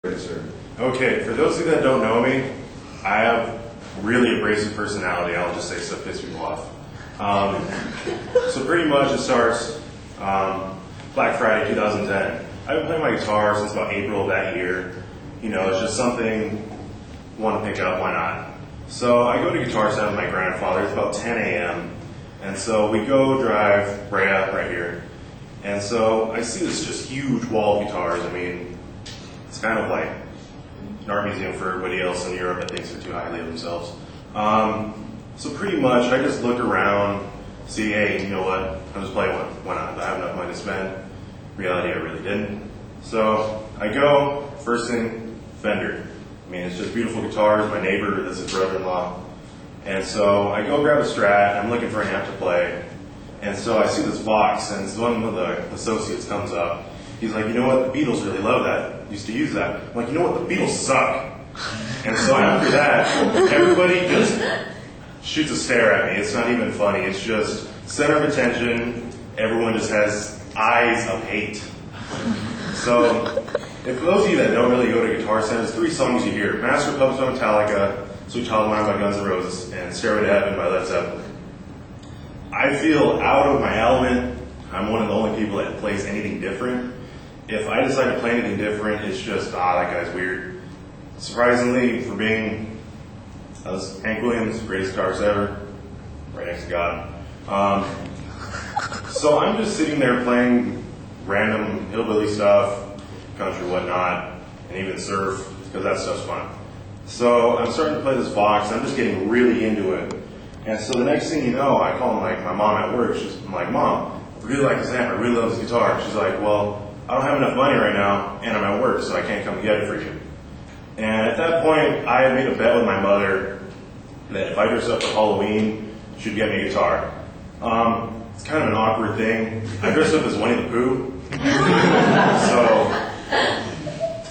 Okay, for those of you that don't know me, I have really abrasive personality. I'll just say stuff pisses people off. So pretty much it starts Black Friday 2010. I've been playing my guitar since about April of that year. You know, it's just something I want to pick up, why not? So I go to Guitar Center with my grandfather. It's about 10 a.m. And so we go drive Brea right here. And so I see this just huge wall of guitars. I mean, it's kind of like an art museum for everybody else in Europe that thinks they're too highly of themselves. So pretty much I just look around, see, hey, you know what, I'll just play one. Why not? I have enough money to spend. Reality, I really didn't. So I go, first thing, Fender. I mean, it's just beautiful guitars. My neighbor, that's his brother-in-law. And so I go grab a Strat. I'm looking for an amp to play. And so I see this box, and one of the associates comes up. He's like, you know what, the Beatles really love that. Used to use that. I'm like, you know what, the Beatles suck. And so after that, everybody just shoots a stare at me. It's not even funny. It's just center of attention. Everyone just has eyes of hate. So, if for those of you that don't really go to Guitar Center, there's 3 songs you hear. Master of Puppets by Metallica, Sweet Child of Mine by Guns N' Roses, and Stairway to Heaven by Led Zeppelin. I feel out of my element. I'm one of the only people that plays anything different. If I decide to play anything different, it's just, that guy's weird. Surprisingly, for being Hank Williams, greatest guitarist ever, right next to God. So I'm just sitting there playing random hillbilly stuff, country, whatnot, and even surf, because that stuff's fun. So I'm starting to play this box, I'm just getting really into it. And so the next thing you know, I call my mom at work. I'm like, Mom, I really like this amp, I really love this guitar. She's like, well, I don't have enough money right now, and I'm at work, so I can't come get it for you. And at that point, I had made a bet with my mother that if I dress up for Halloween, she'd get me a guitar. It's kind of an awkward thing. I dressed up as Winnie the Pooh. So,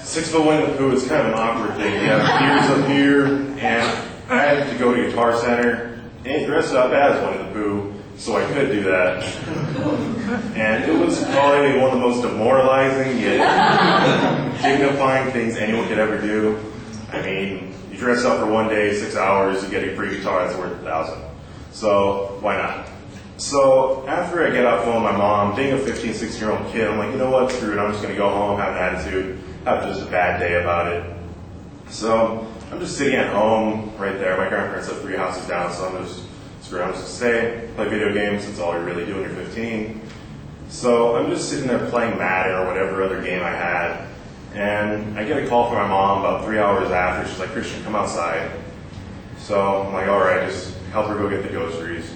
6-foot Winnie the Pooh is kind of an awkward thing. You have ears up here, and I had to go to Guitar Center and dress up as Winnie the Pooh, so I could do that. And it was probably one of the most demoralizing yet dignifying things anyone could ever do. I mean, you dress up for one day, 6 hours, you get a free guitar that's worth $1,000. So why not? So after I get off the phone with my mom, being a 15, 16-year-old kid, I'm like, you know what, screw it, I'm just going to go home, have an attitude, have just a bad day about it. So I'm just sitting at home right there. My grandparents live 3 houses down, so I'm just screw it, I'm just going to stay, play video games. That's all you really do when you're 15. So I'm just sitting there playing Madden or whatever other game I had, and I get a call from my mom about 3 hours after. She's like, Christian, come outside. So I'm like, all right, just help her go get the groceries.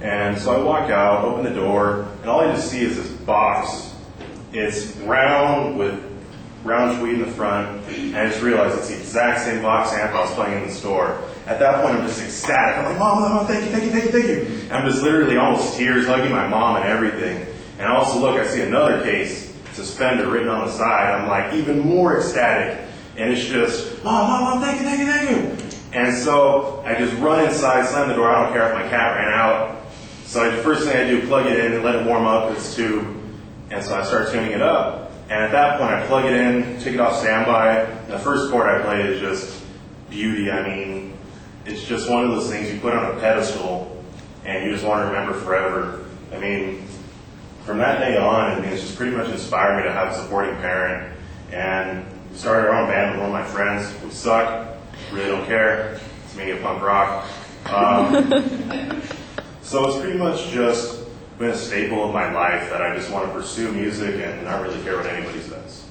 And so I walk out, open the door, and all I just see is this box. It's round with round tweed in the front, and I just realized it's the exact same box amp I was playing in the store. At that point, I'm just ecstatic. I'm like, Mom, thank you. And I'm just literally almost tears, hugging my mom and everything. And I also look, I see another case, it's a Fender written on the side. I'm like even more ecstatic. And it's just, Mom, thank you. And so I just run inside, slam the door. I don't care if my cat ran out. So the first thing I do, plug it in and let it warm up. It's tube. And so I start tuning it up. And at that point, I plug it in, take it off standby. And the first chord I play is just beauty. I mean, it's just one of those things you put on a pedestal and you just want to remember forever. I mean, from that day on, I mean, it's just pretty much inspired me to have a supporting parent. And we started our own band with one of my friends. We suck, really don't care. It's making it punk rock. So it's pretty much just been a staple of my life that I just want to pursue music and not really care what anybody says.